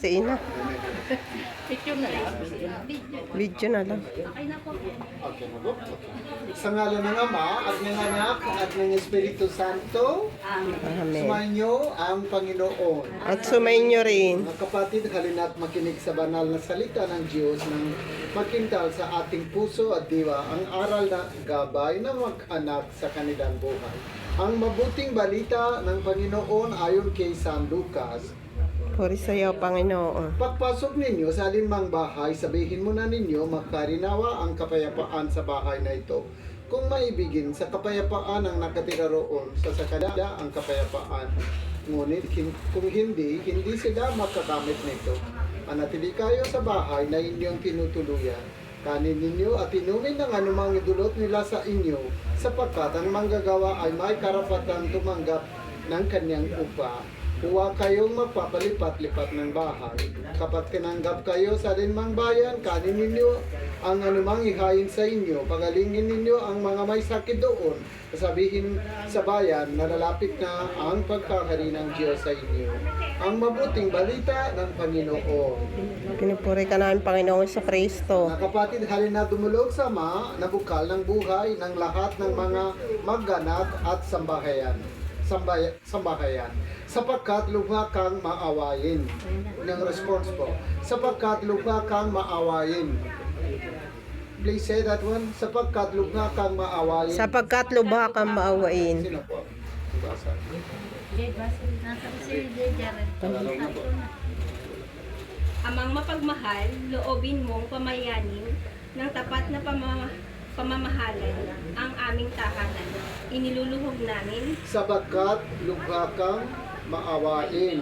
si Ina. Picture na lang. Video na lang. Okay, mago. Sa ngalan ng Ama, at ng Anak, at ng Espiritu Santo, Amen. sumainyo ang Panginoon. At sumainyo rin. Mga kapatid, halina't makinig sa banal na salita ng Diyos nang makintal sa ating puso at diwa ang aral na gabay ng mag-anak sa kanilang buhay. Ang mabuting balita ng Panginoon ayon kay San Lucas. Puri sa iyo, Panginoon. Pagpasok ninyo sa alinmang bahay, sabihin muna ninyo, makarinawa ang kapayapaan sa bahay na ito. Kung maibigin sa kapayapaan ang nakatira roon, sa sakada ang kapayapaan. Ngunit kung hindi sila makakamit nito. Manatili kayo sa bahay na inyong tinutuluyan. Kanin ninyo at inumin ng anumang idulot nila sa inyo, sapagkat ang manggagawa ay may karapatan tumanggap ng kanyang upa. Huwag kayong magpapalipat-lipat ng bahay. Kapag tinanggap kayo sa alinmang bayan, kanin ninyo ang anumang ihain sa inyo. Pagalingin ninyo ang mga may sakit doon. Sabihin sa bayan na lalapit na ang pagkakari ng Diyos sa inyo. Ang mabuting balita ng Panginoon. Pinupuri ka namin, Panginoon sa Kristo. Mga kapatid, halina dumulog sa Ama na bukal ng buhay ng lahat ng mga magganat at sambahayan. Sapagkat lubha kang maawayin. Yung response po. Sapagkat lubha kang maawayin. Please say that one. Sapagkat lubha kang maawayin. Sapagkat lubha kang maawain. Sino po? Basa. Amang mapagmahal, loobin mong pamayanin ng tapat na pamamahalan ang aming tahanan. Iniluluhog namin. Sapagkat lubha kang maawain.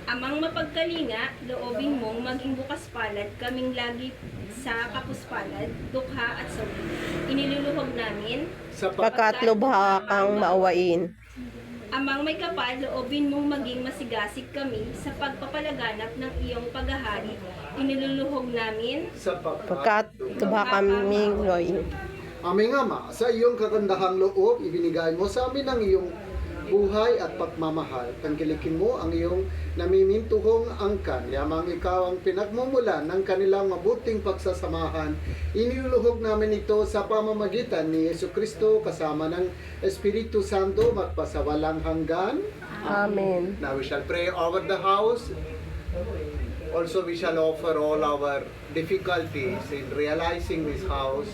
Amang mapagkalinga, loobin mong maging bukas palad kaming lagi sa kapuspalad, dukha at sawi. Iniluluhog namin. Sapagkat lubha kang maawain. Amang may kapal, loobin mong maging masigasig kami sa pagpapalaganap ng iyong paghahari. Iniluluhog namin. Sapagkat lubha kaming maawain. Aming Ama, sa iyong kagandahang loob, ibinigay mo sa amin ang iyong buhay at pagmamahal. Tangkilikin mo ang iyong namimintuhong angkan. Yamang ikaw ang pinagmumulan ng kanilang mabuting pagsasamahan. Iniluluhog namin ito sa pamamagitan ni Jesucristo kasama ng Espiritu Santo magpasawalang hanggan. Amen. Now we shall pray over the house. Also we shall offer all our difficulties in realizing this house,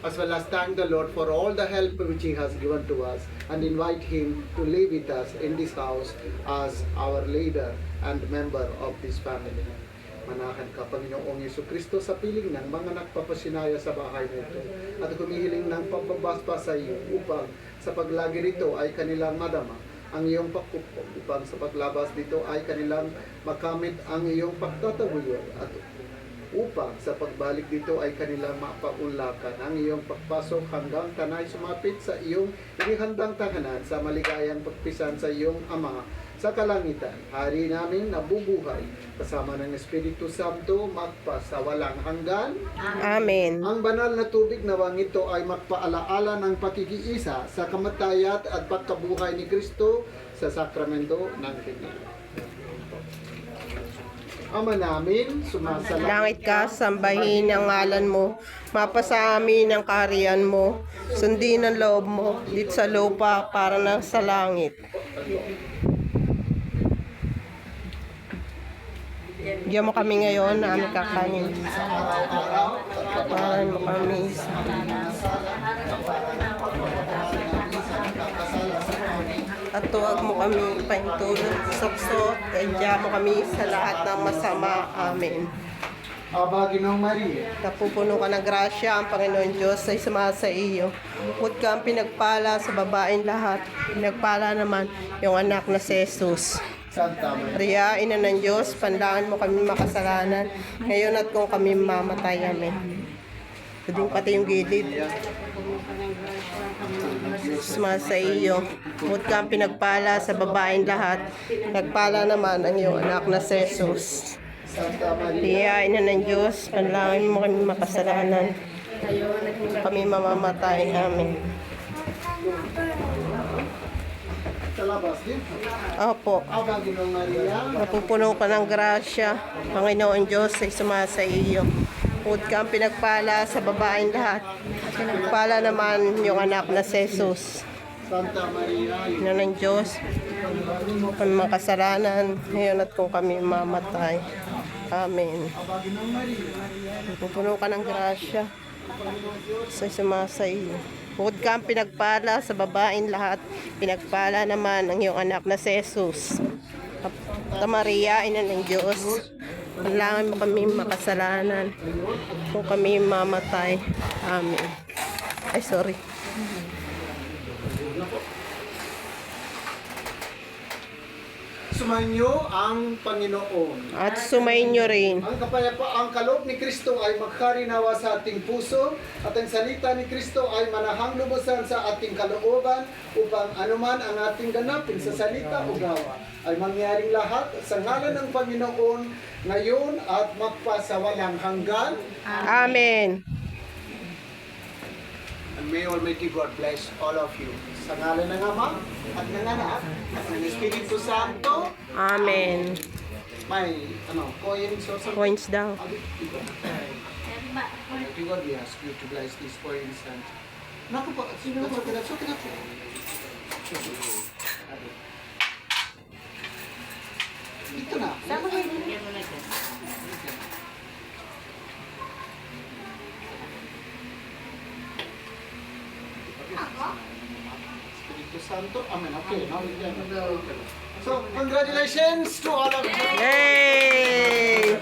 as well as thank the Lord for all the help which He has given to us, and invite Him to live with us in this house as our leader and member of this family. Manahan ka, Panginoong Jesucristo, sa piling ng mga nagpapasinaya sa bahay nito at humihiling ng pagbabaspa sa iyo upang sa paglagi rito ay kanilang madama ang iyong pagkupo, upang sa paglabas dito ay kanilang makamit ang iyong pagtataguyod, at upang sa pagbalik dito ay kanilang mapaunlakan ang iyong pagpasok hanggang tanay sumapit sa iyong inihandang tahanan sa maligayang pagpisan sa iyong Ama sa kalangitan. Hari namin nabubuhay kasama ng Espiritu Santo magpasawalang hanggan. Amen. Ang banal na tubig nawang ito ay magpaalaala ng pakikiisa sa kamatayan at pagkabuhay ni Kristo sa sakramento ng Panginoon. Ama namin, sumasalangit Langit ka, sambahin ang ngalan mo. Mapasa amin ang kaharian mo. Sundin ang loob mo dito sa lupa para na sa langit. Bigyan mo kami ngayon na aming kakanin. Pagpapalain mo kami sa at tuwag mo kami paintulot sa sukso, kaya mo kami sa lahat ng masama. Amen. Aba, Ginoong Maria, Napupuno ka ng grasya, ang Panginoon Diyos ay sumasa iyo. Bukod ka ang pinagpala sa babaeng lahat. Pinagpala naman yung anak na si Jesus. Santa Maria, Maria, Ina ng Diyos, pandangan mo kami makasalanan, ngayon at kung kami mamatay. Amen. Doon pati yung gilid. Sumasa iyo. Bukod ka ang pinagpala sa babaeng lahat. Nagpala naman ang iyong anak na si Jesus. Santa Maria, Maria, Ina ng Diyos, panalangin mo kami makasalanan. Kami mamamatay. Amen. sa labas din. Opo. Aba, Ginoong Maria, Mapupuno ka ng grasya, Panginoon Diyos ay sumasa iyo. Bukod ka ang pinagpala sa babaeng lahat. Pinagpala naman yung anak na si Jesus. Santa Maria, Ina ng Diyos, kami mga kasalanan, ngayon at kung kami mamatay. Amen. Aba, Ginoong Maria, Mapupuno ka ng grasya, sa sumasa iyo. Bukod ka ang pinagpala sa babaeng lahat, pinagpala naman ang iyong anak na si Jesus. Santa Maria, Ina ng Diyos, panalangin mo kami makasalanan kung kami mamatay. Amen. Ay, sorry. sumainyo ang Panginoon. At sumainyo rin. Ang kapayapaang kaloob ni Kristo ay magkarinawa sa ating puso at ang salita ni Kristo ay manahang lubusan sa ating kalooban upang anuman ang ating ganapin sa salita o gawa ay mangyaring lahat sa ngalan ng Panginoon ngayon at magpasawalang hanggan. Amen. And may Almighty God bless all of you. Sa ngalan ng Ama at ng Anak at ng Espiritu Santo. Amen. May coins or something. Coins daw. Almighty God, we ask you to bless these coins and... Naku po, that's okay, that's okay, that's okay. Ito na. Yan mo na dyan. Espiritu Santo. Amen. Okay, now we can... So, congratulations to all of you. Yay! Ito.